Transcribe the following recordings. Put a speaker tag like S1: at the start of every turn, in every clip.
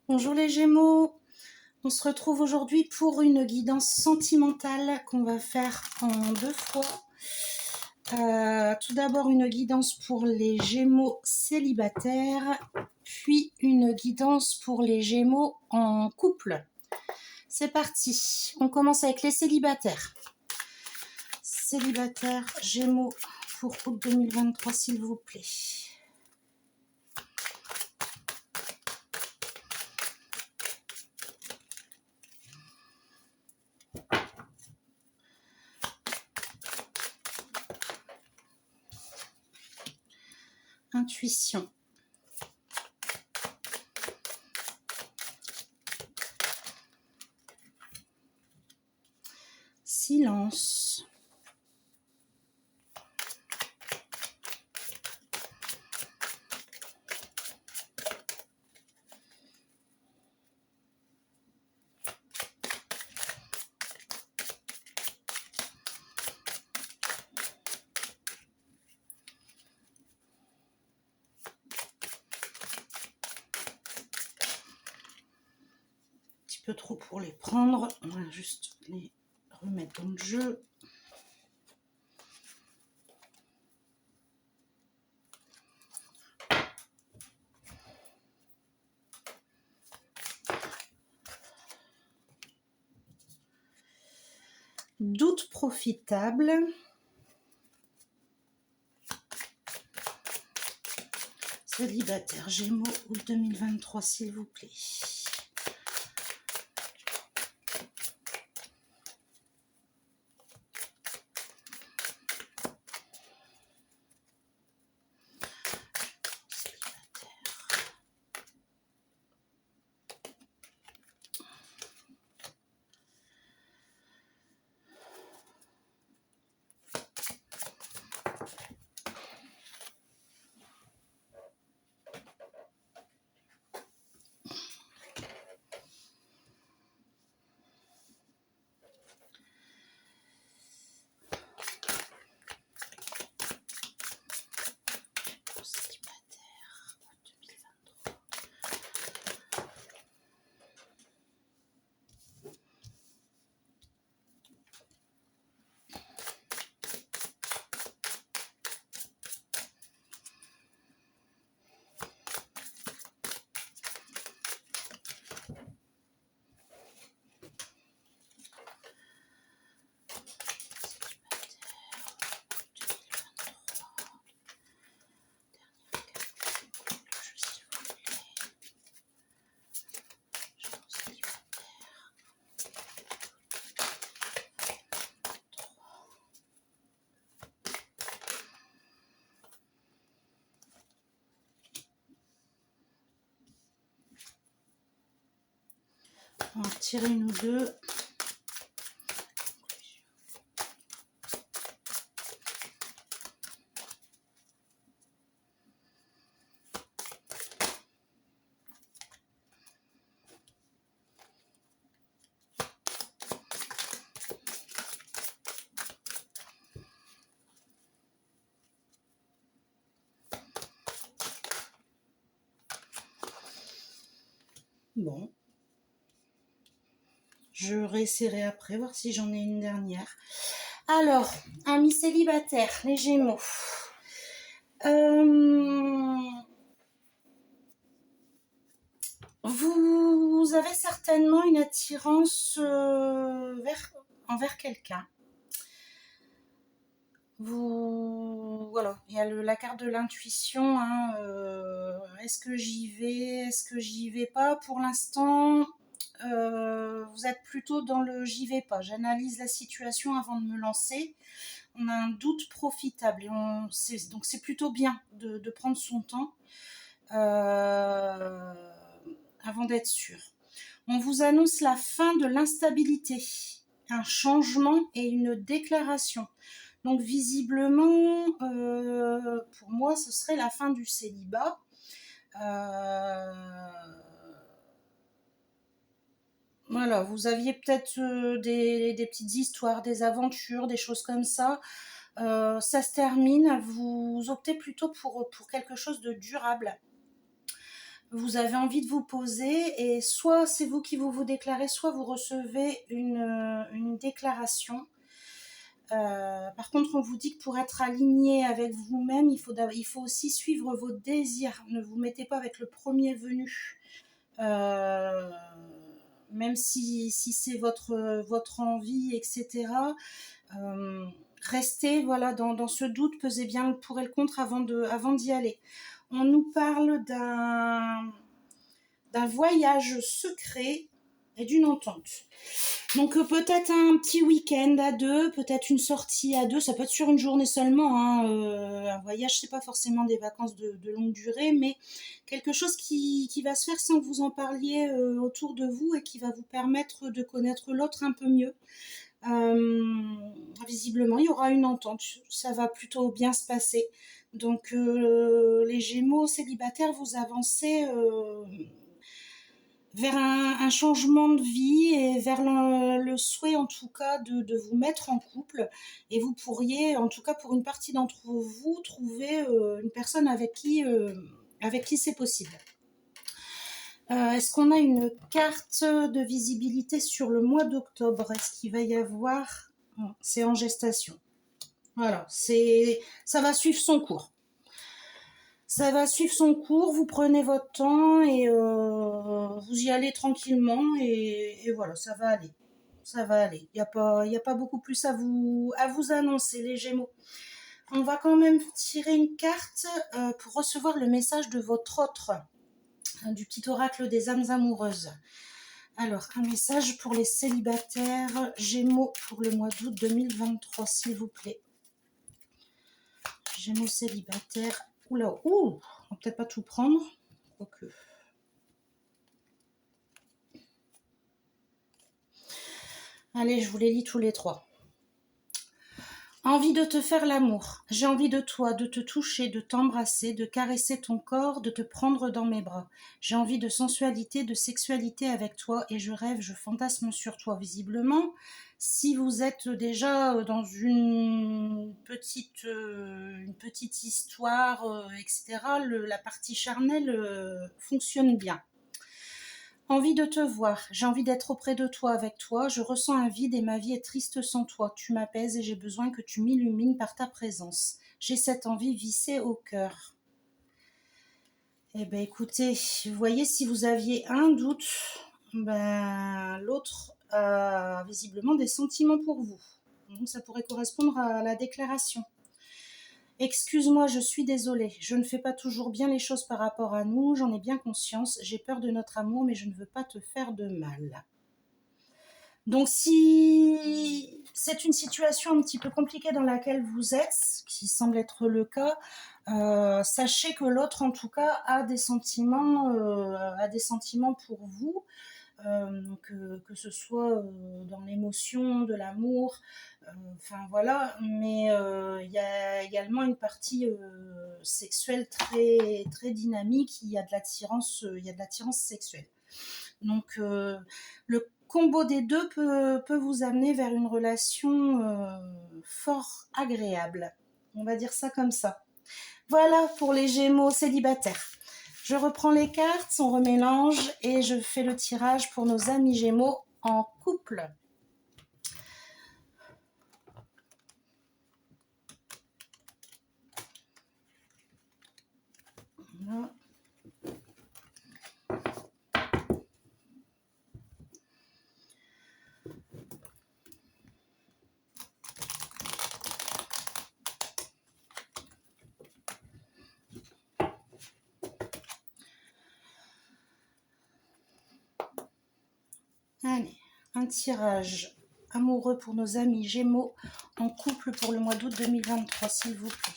S1: Bonjour les Gémeaux, on se retrouve aujourd'hui pour une guidance sentimentale qu'on va faire en 2 fois. Tout d'abord une guidance pour les Gémeaux célibataires, puis une guidance pour les Gémeaux en couple. C'est parti, on commence avec les célibataires. Célibataires Gémeaux pour août 2023 s'il vous plaît. Intuition. Silence. Peu trop pour les prendre, on va juste les remettre dans le jeu. Doute profitable. Célibataire Gémeaux août 2023 s'il vous plaît. On va retirer une ou deux. Bon. Je réessayerai après, voir si j'en ai une dernière. Alors, amis célibataires, les Gémeaux. Vous avez certainement une attirance envers quelqu'un. Voilà, il y a la carte de l'intuition. Hein, est-ce que j'y vais? Est-ce que j'y vais pas? Pour l'instant, vous êtes plutôt dans le j'y vais pas. J'analyse la situation avant de me lancer. On a un doute profitable et donc c'est plutôt bien de prendre son temps avant d'être sûr. On vous annonce la fin de l'instabilité, un changement et une déclaration. Donc visiblement, pour moi, ce serait la fin du célibat. Voilà, vous aviez peut-être des petites histoires, des aventures, des choses comme ça. Ça se termine, vous optez plutôt pour quelque chose de durable. vous avez envie de vous poser et soit c'est vous qui vous déclarez, soit vous recevez une déclaration. Par contre, on vous dit que pour être aligné avec vous-même, il faut aussi suivre vos désirs. Ne vous mettez pas avec le premier venu. Même si c'est votre envie, etc. Restez voilà, dans ce doute, pesez bien le pour et le contre avant d'y aller. On nous parle d'un voyage secret et d'une entente. Donc peut-être un petit week-end à deux, peut-être une sortie à deux, ça peut être sur une journée seulement. Un voyage, c'est pas forcément des vacances de longue durée, mais quelque chose qui va se faire sans que vous en parliez autour de vous et qui va vous permettre de connaître l'autre un peu mieux. Visiblement, il y aura une entente, ça va plutôt bien se passer. Donc les Gémeaux célibataires, vous avancez vers un changement de vie et vers le souhait en tout cas de vous mettre en couple, et vous pourriez, en tout cas pour une partie d'entre vous, trouver une personne avec qui c'est possible. Est-ce qu'on a une carte de visibilité sur le mois d'octobre? Est-ce qu'il va y avoir... C'est en gestation. Voilà, ça va suivre son cours. Ça va suivre son cours, vous prenez votre temps et vous y allez tranquillement et voilà, ça va aller. Ça va aller. Il n'y a pas beaucoup plus à vous annoncer, les Gémeaux. On va quand même tirer une carte pour recevoir le message de votre autre, du petit oracle des âmes amoureuses. Alors, un message pour les célibataires Gémeaux pour le mois d'août 2023, s'il vous plaît. Gémeaux célibataires. Oula, on va peut-être pas tout prendre. Quoique. Allez, je vous les lis tous les trois. Envie de te faire l'amour. J'ai envie de toi, de te toucher, de t'embrasser, de caresser ton corps, de te prendre dans mes bras. J'ai envie de sensualité, de sexualité avec toi et je rêve, je fantasme sur toi. Visiblement, si vous êtes déjà dans une petite histoire, etc., la partie charnelle fonctionne bien. Envie de te voir, j'ai envie d'être auprès de toi, avec toi, je ressens un vide et ma vie est triste sans toi. Tu m'apaises et j'ai besoin que tu m'illumines par ta présence. J'ai cette envie vissée au cœur. Eh bien écoutez, vous voyez, si vous aviez un doute, l'autre a visiblement des sentiments pour vous. Donc ça pourrait correspondre à la déclaration. Excuse-moi, je suis désolée, je ne fais pas toujours bien les choses par rapport à nous, j'en ai bien conscience, j'ai peur de notre amour, mais je ne veux pas te faire de mal. Donc si c'est une situation un petit peu compliquée dans laquelle vous êtes, qui semble être le cas, sachez que l'autre en tout cas a des sentiments pour vous. Que ce soit dans l'émotion, de l'amour, enfin voilà, mais il y a également une partie sexuelle très, très dynamique, il y a de l'attirance sexuelle. Donc le combo des deux peut vous amener vers une relation fort agréable. On va dire ça comme ça. Voilà pour les Gémeaux célibataires. Je reprends les cartes, on remélange et je fais le tirage pour nos amis Gémeaux en couple. Voilà. Allez, un tirage amoureux pour nos amis Gémeaux en couple pour le mois d'août 2023, s'il vous plaît.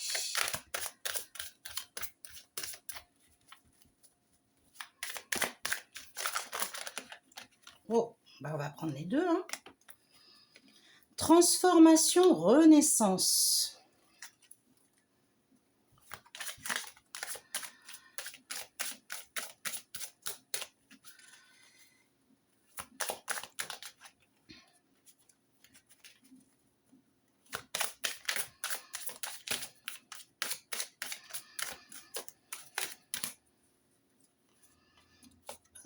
S1: Oh, on va prendre les deux. Hein. Transformation, renaissance.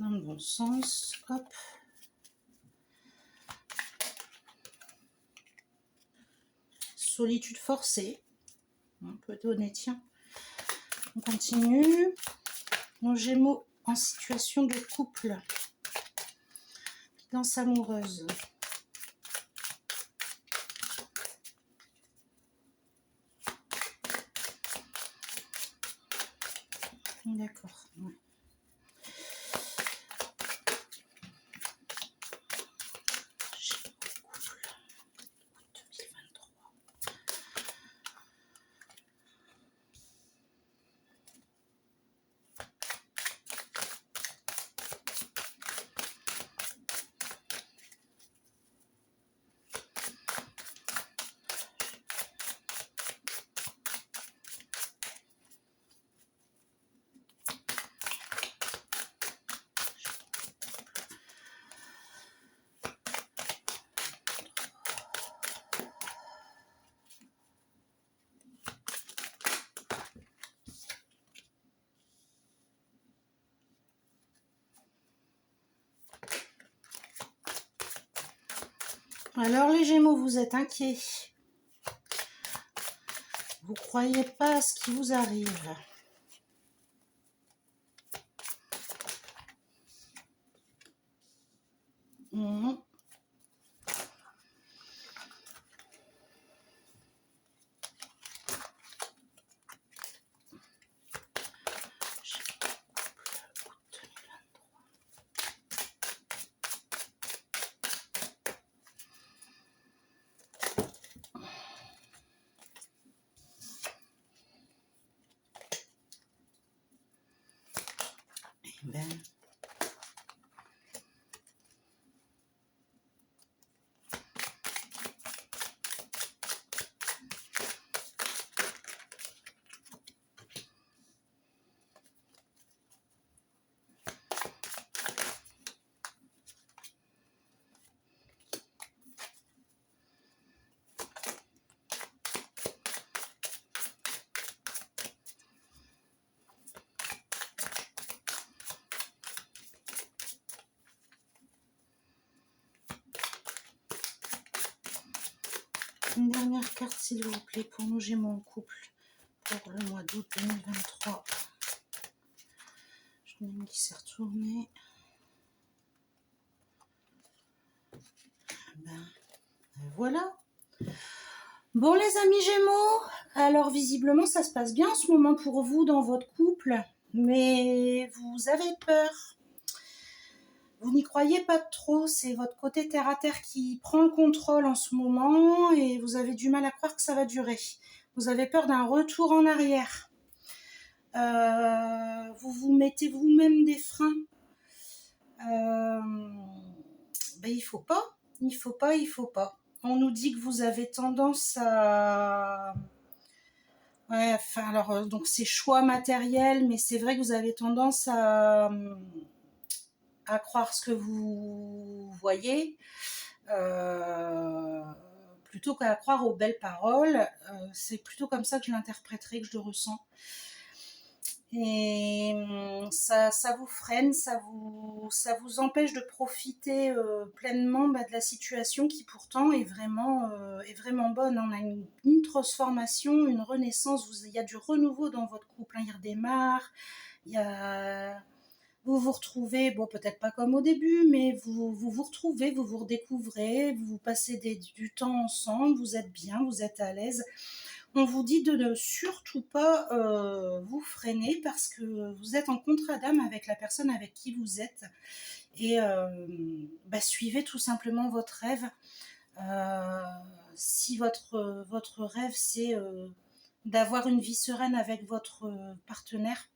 S1: dans le bon sens. Hop. Solitude forcée. On peut donner, tiens. On continue. Nos Gémeaux en situation de couple. Guidance amoureuse. D'accord. Ouais. Alors les Gémeaux, vous êtes inquiets. Vous croyez pas à ce qui vous arrive. Mmh. Ben. Une dernière carte, s'il vous plaît, pour nos Gémeaux en couple pour le mois d'août 2023. J'en ai une qui s'est retournée. Ben, voilà. Bon, les amis Gémeaux, alors visiblement, ça se passe bien en ce moment pour vous dans votre couple, mais vous avez peur. Vous n'y croyez pas trop, c'est votre côté terre à terre qui prend le contrôle en ce moment et vous avez du mal à croire que ça va durer. Vous avez peur d'un retour en arrière. Vous vous mettez vous-même des freins. Ben, il faut pas. On nous dit que vous avez tendance à... Ouais, enfin, alors, donc c'est choix matériel, mais c'est vrai que vous avez tendance à croire ce que vous voyez, plutôt qu'à croire aux belles paroles. C'est plutôt comme ça que je l'interpréterai, que je le ressens. Et ça vous freine, ça vous empêche de profiter pleinement de la situation qui pourtant est vraiment bonne. On a une transformation, une renaissance, il y a du renouveau dans votre couple, hein. Il redémarre, vous vous retrouvez, bon peut-être pas comme au début, mais vous retrouvez, vous vous redécouvrez, vous passez du temps ensemble, vous êtes bien, vous êtes à l'aise. On vous dit de ne surtout pas vous freiner parce que vous êtes en contrat d'âme avec la personne avec qui vous êtes et suivez tout simplement votre rêve. Si votre rêve c'est d'avoir une vie sereine avec votre partenaire,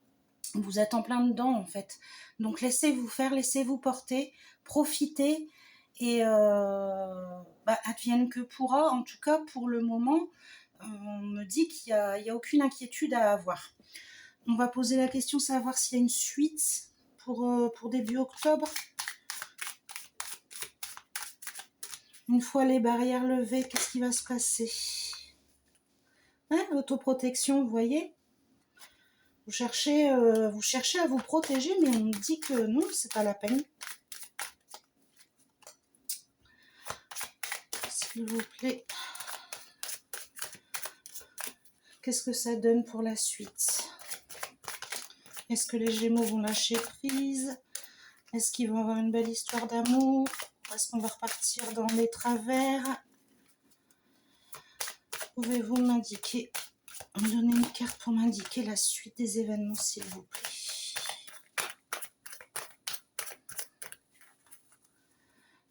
S1: vous êtes en plein dedans en fait. Donc laissez-vous faire, laissez-vous porter, profitez et advienne que pourra. En tout cas pour le moment, on me dit qu'il n'y a aucune inquiétude à avoir. On va poser la question, savoir s'il y a une suite pour début octobre. Une fois les barrières levées, qu'est-ce qui va se passer? Hein, l'autoprotection, vous voyez? Vous cherchez à vous protéger, mais on me dit que non, c'est pas la peine. S'il vous plaît. Qu'est-ce que ça donne pour la suite? Est-ce que les Gémeaux vont lâcher prise? Est-ce qu'ils vont avoir une belle histoire d'amour? Est-ce qu'on va repartir dans les travers? Pouvez-vous m'indiquer, me donner une carte pour m'indiquer la suite des événements, s'il vous plaît?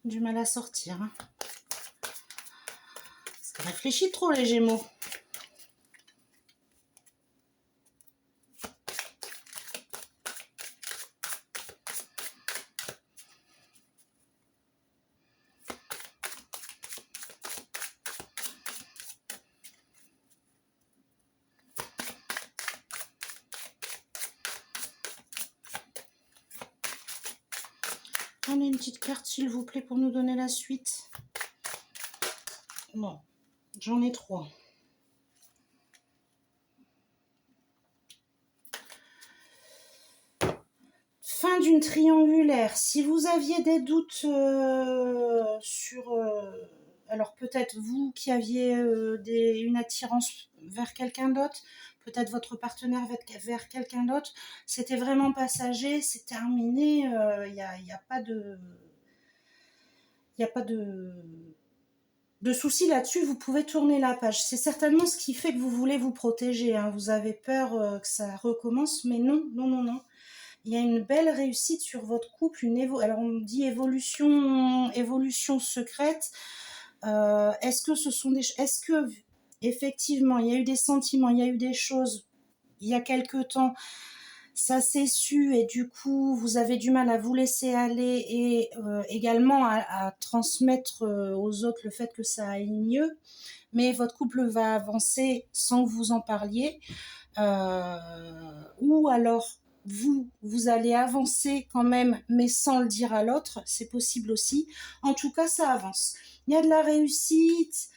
S1: Du mal à sortir. Hein. Ça réfléchit trop, les Gémeaux. Prenez une petite carte, s'il vous plaît, pour nous donner la suite. Bon, j'en ai 3. Fin d'une triangulaire. Si vous aviez des doutes sur... alors peut-être vous qui aviez une attirance vers quelqu'un d'autre, peut-être votre partenaire vers quelqu'un d'autre, c'était vraiment passager, c'est terminé, il n'y a pas de... Il n'y a pas de souci là-dessus, vous pouvez tourner la page. C'est certainement ce qui fait que vous voulez vous protéger. Hein. Vous avez peur que ça recommence, mais non, non, non, non. Il y a une belle réussite sur votre couple, alors on dit évolution secrète. Est-ce que effectivement il y a eu des sentiments, il y a eu des choses il y a quelque temps, ça s'est su et du coup vous avez du mal à vous laisser aller et également à transmettre aux autres le fait que ça aille mieux, mais votre couple va avancer sans que vous en parliez, ou alors vous allez avancer quand même, mais sans le dire à l'autre, c'est possible aussi. En tout cas, ça avance. Il y a de la réussite,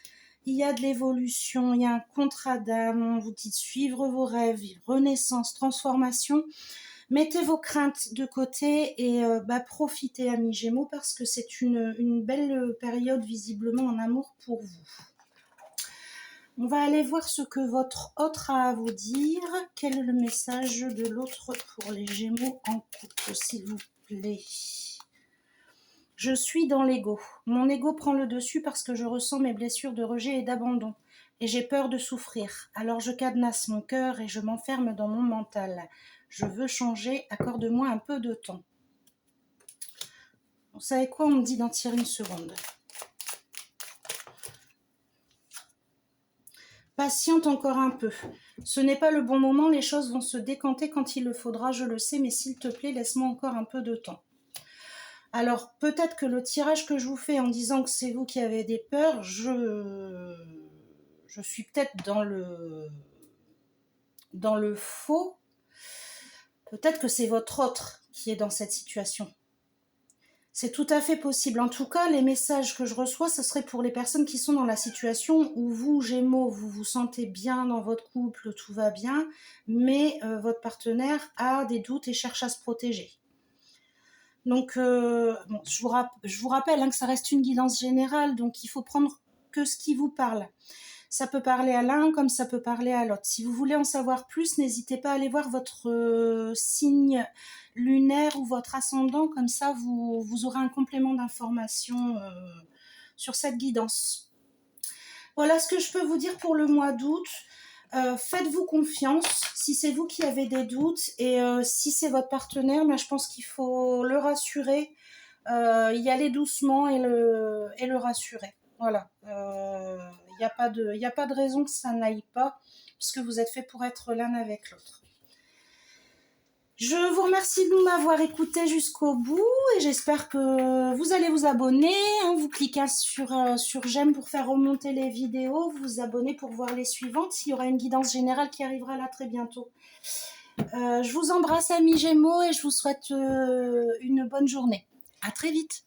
S1: il y a de l'évolution, il y a un contrat d'âme, on vous dit de suivre vos rêves, renaissance, transformation. Mettez vos craintes de côté et profitez, amis Gémeaux, parce que c'est une belle période visiblement en amour pour vous. On va aller voir ce que votre autre a à vous dire. Quel est le message de l'autre pour les Gémeaux en couple, s'il vous plaît? Je suis dans l'ego. Mon ego prend le dessus parce que je ressens mes blessures de rejet et d'abandon. Et j'ai peur de souffrir. Alors je cadenasse mon cœur et je m'enferme dans mon mental. Je veux changer, accorde-moi un peu de temps. Vous savez quoi, on me dit d'en tirer une seconde. Patiente encore un peu. Ce n'est pas le bon moment, les choses vont se décanter quand il le faudra, je le sais, mais s'il te plaît, laisse-moi encore un peu de temps. Alors, peut-être que le tirage que je vous fais en disant que c'est vous qui avez des peurs, je suis peut-être dans le faux. Peut-être que c'est votre autre qui est dans cette situation. C'est tout à fait possible. En tout cas, les messages que je reçois, ce serait pour les personnes qui sont dans la situation où vous, Gémeaux, vous vous sentez bien dans votre couple, tout va bien, mais votre partenaire a des doutes et cherche à se protéger. Donc, je vous rappelle que ça reste une guidance générale, donc il faut prendre que ce qui vous parle. Ça peut parler à l'un comme ça peut parler à l'autre. Si vous voulez en savoir plus, n'hésitez pas à aller voir votre signe lunaire ou votre ascendant, comme ça vous aurez un complément d'information sur cette guidance. Voilà ce que je peux vous dire pour le mois d'août. Faites-vous confiance si c'est vous qui avez des doutes et si c'est votre partenaire, je pense qu'il faut le rassurer, y aller doucement et le rassurer. Voilà, il n'y a pas de raison que ça n'aille pas, puisque vous êtes fait pour être l'un avec l'autre. Je vous remercie de m'avoir écouté jusqu'au bout et j'espère que vous allez vous abonner. Vous cliquez sur j'aime pour faire remonter les vidéos, vous vous abonnez pour voir les suivantes. Il y aura une guidance générale qui arrivera là très bientôt. Je vous embrasse, amis Gémeaux, et je vous souhaite une bonne journée. À très vite.